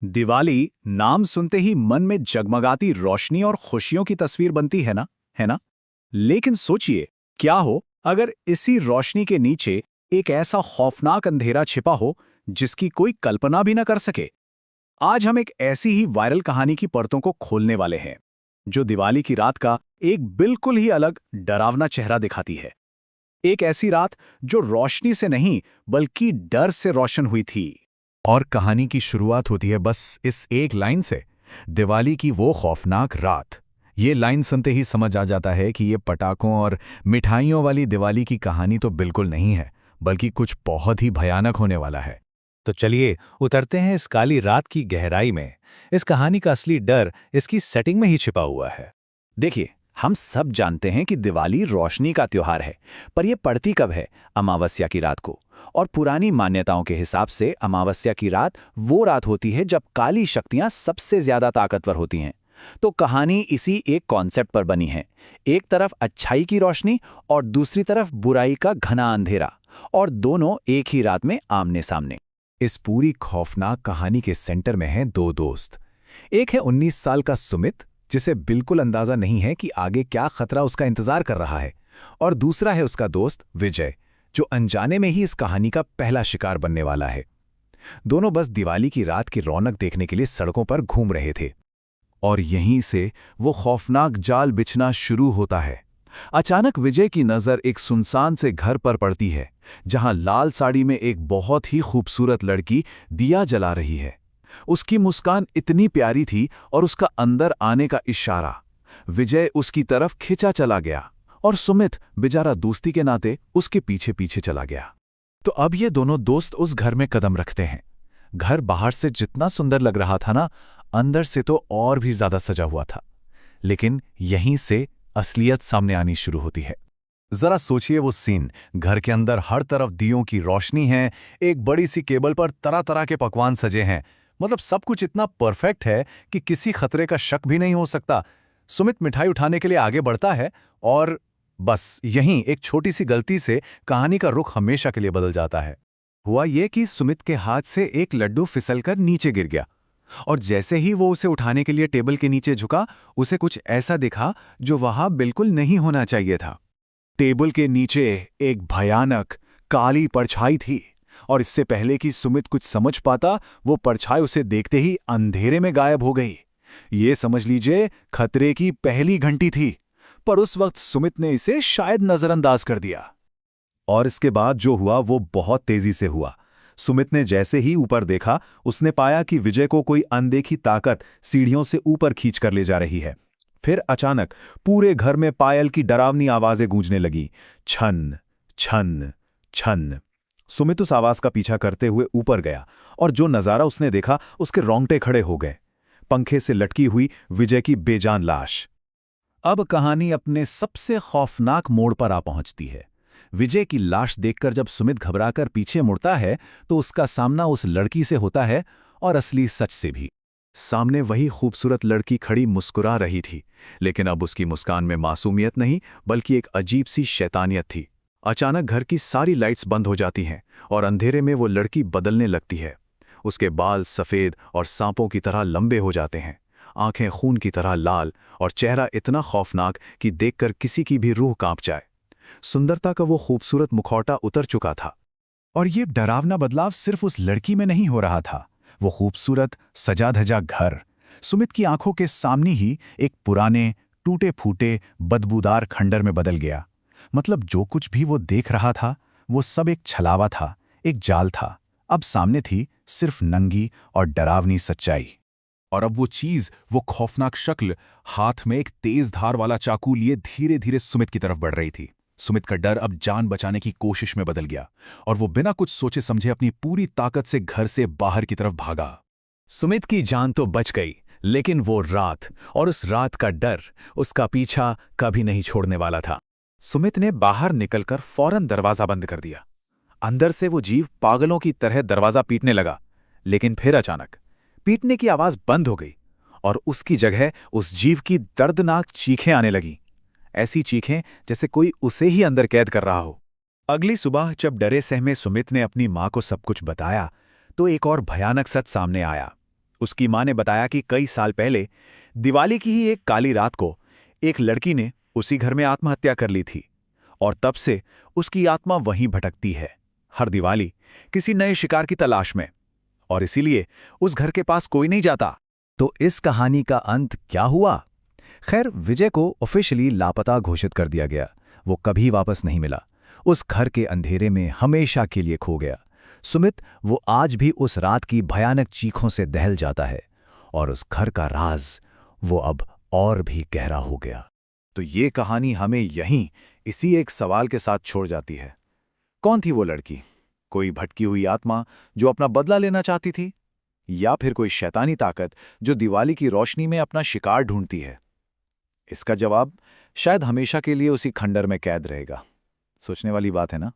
दिवाली नाम सुनते ही मन में जगमगाती रोशनी और खुशियों की तस्वीर बनती है ना, है ना? लेकिन सोचिए, क्या हो अगर इसी रोशनी के नीचे एक ऐसा खौफनाक अंधेरा छिपा हो जिसकी कोई कल्पना भी न कर सके। आज हम एक ऐसी ही वायरल कहानी की परतों को खोलने वाले हैं जो दिवाली की रात का एक बिल्कुल ही अलग डरावना चेहरा दिखाती है। एक ऐसी रात जो रोशनी से नहीं बल्कि डर से रोशन हुई थी। और कहानी की शुरुआत होती है बस इस एक लाइन से, दिवाली की वो खौफनाक रात। ये लाइन सुनते ही समझ आ जाता है कि ये पटाखों और मिठाइयों वाली दिवाली की कहानी तो बिल्कुल नहीं है, बल्कि कुछ बहुत ही भयानक होने वाला है। तो चलिए उतरते हैं इस काली रात की गहराई में। इस कहानी का असली डर इसकी सेटिंग में ही छिपा हुआ है। देखिए, हम सब जानते हैं कि दिवाली रोशनी का त्योहार है, पर यह पड़ती कब है? अमावस्या की रात को। और पुरानी मान्यताओं के हिसाब से अमावस्या की रात वो रात होती है जब काली शक्तियां सबसे ज्यादा ताकतवर होती हैं। तो कहानी इसी एक कॉन्सेप्ट पर बनी है। एक तरफ अच्छाई की रोशनी और दूसरी तरफ बुराई का घना अंधेरा, और दोनों एक ही रात में आमने सामने। इस पूरी खौफनाक कहानी के सेंटर में हैं दो दोस्त। एक है 19 साल का सुमित, जिसे बिल्कुल अंदाजा नहीं है कि आगे क्या खतरा उसका इंतजार कर रहा है, और दूसरा है उसका दोस्त विजय, जो अनजाने में ही इस कहानी का पहला शिकार बनने वाला है। दोनों बस दिवाली की रात की रौनक देखने के लिए सड़कों पर घूम रहे थे। और यहीं से वो खौफनाक जाल बिछना शुरू होता है। अचानक विजय की नज़र एक सुनसान से घर पर पड़ती है, जहां लाल साड़ी में एक बहुत ही खूबसूरत लड़की दिया जला रही है। उसकी मुस्कान इतनी प्यारी थी और उसका अंदर आने का इशारा। विजय उसकी तरफ खिंचा चला गया और सुमित बेचारा दोस्ती के नाते उसके पीछे पीछे चला गया। तो अब ये दोनों दोस्त उस घर में कदम रखते हैं। घर बाहर से जितना सुंदर लग रहा था ना, अंदर से तो और भी ज्यादा सजा हुआ था। लेकिन यहीं से असलियत सामने आनी शुरू होती है। जरा सोचिए वो सीन। घर के अंदर हर तरफ दियों की रोशनी है, एक बड़ी सी केबल पर तरह तरह के पकवान सजे हैं। मतलब सब कुछ इतना परफेक्ट है कि किसी खतरे का शक भी नहीं हो सकता। सुमित मिठाई उठाने के लिए आगे बढ़ता है और बस यहीं एक छोटी सी गलती से कहानी का रुख हमेशा के लिए बदल जाता है। हुआ ये कि सुमित के हाथ से एक लड्डू फिसलकर नीचे गिर गया, और जैसे ही वो उसे उठाने के लिए टेबल के नीचे झुका, उसे कुछ ऐसा दिखा जो वहां बिल्कुल नहीं होना चाहिए था। टेबल के नीचे एक भयानक काली परछाई थी, और इससे पहले कि सुमित कुछ समझ पाता, वो परछाई उसे देखते ही अंधेरे में गायब हो गई। ये समझ लीजिए खतरे की पहली घंटी थी, पर उस वक्त सुमित ने इसे शायद नजरअंदाज कर दिया। और इसके बाद जो हुआ वो बहुत तेजी से हुआ। सुमित ने जैसे ही ऊपर देखा, उसने पाया कि विजय को कोई अनदेखी ताकत सीढ़ियों से ऊपर खींच कर ले जा रही है। फिर अचानक पूरे घर में पायल की डरावनी आवाजें गूंजने लगी, छन छन छन। सुमित उस आवाज का पीछा करते हुए ऊपर गया, और जो नजारा उसने देखा उसके रोंगटे खड़े हो गए। पंखे से लटकी हुई विजय की बेजान लाश। अब कहानी अपने सबसे खौफनाक मोड़ पर आ पहुंचती है। विजय की लाश देखकर जब सुमित घबराकर पीछे मुड़ता है, तो उसका सामना उस लड़की से होता है, और असली सच से भी। सामने वही खूबसूरत लड़की खड़ी मुस्कुरा रही थी, लेकिन अब उसकी मुस्कान में मासूमियत नहीं बल्कि एक अजीब सी शैतानियत थी। अचानक घर की सारी लाइट्स बंद हो जाती हैं, और अंधेरे में वो लड़की बदलने लगती है। उसके बाल सफ़ेद और सांपों की तरह लंबे हो जाते हैं, आंखें खून की तरह लाल, और चेहरा इतना खौफनाक कि देखकर किसी की भी रूह कांप जाए। सुंदरता का वो खूबसूरत मुखौटा उतर चुका था, और ये डरावना बदलाव सिर्फ उस लड़की में नहीं हो रहा था। वो खूबसूरत सजा धजा घर सुमित की आंखों के सामने ही एक पुराने टूटे फूटे बदबूदार खंडर में बदल गया। मतलब जो कुछ भी वो देख रहा था, वो सब एक छलावा था, एक जाल था। अब सामने थी सिर्फ नंगी और डरावनी सच्चाई। और अब वो चीज, वो खौफनाक शक्ल, हाथ में एक तेज धार वाला चाकू लिए धीरे धीरे सुमित की तरफ बढ़ रही थी। सुमित का डर अब जान बचाने की कोशिश में बदल गया, और वो बिना कुछ सोचे समझे अपनी पूरी ताकत से घर से बाहर की तरफ भागा। सुमित की जान तो बच गई, लेकिन वो रात और उस रात का डर उसका पीछा कभी नहीं छोड़ने वाला था। सुमित ने बाहर निकलकर फौरन दरवाजा बंद कर दिया। अंदर से वो जीव पागलों की तरह दरवाजा पीटने लगा, लेकिन फिर अचानक पीटने की आवाज बंद हो गई, और उसकी जगह उस जीव की दर्दनाक चीखें आने लगीं। ऐसी चीखें जैसे कोई उसे ही अंदर कैद कर रहा हो। अगली सुबह जब डरे सहमे सुमित ने अपनी मां को सब कुछ बताया, तो एक और भयानक सच सामने आया। उसकी मां ने बताया कि कई साल पहले दिवाली की ही एक काली रात को एक लड़की ने उसी घर में आत्महत्या कर ली थी और तब से उसकी आत्मा वहीं भटकती है, हर दिवाली किसी नए शिकार की तलाश में, और इसीलिए उस घर के पास कोई नहीं जाता। तो इस कहानी का अंत क्या हुआ? खैर, विजय को ऑफिशियली लापता घोषित कर दिया गया। वो कभी वापस नहीं मिला। उस घर के अंधेरे में हमेशा के लिए खो गया। सुमित, वो आज भी उस रात की भयानक चीखों से दहल जाता है, और उस घर का राज वो अब और भी गहरा हो गया। तो ये कहानी हमें यहीं इसी एक सवाल के साथ छोड़ जाती है। कौन थी वो लड़की? कोई भटकी हुई आत्मा जो अपना बदला लेना चाहती थी, या फिर कोई शैतानी ताकत जो दिवाली की रोशनी में अपना शिकार ढूंढती है? इसका जवाब शायद हमेशा के लिए उसी खंडर में कैद रहेगा। सोचने वाली बात है ना?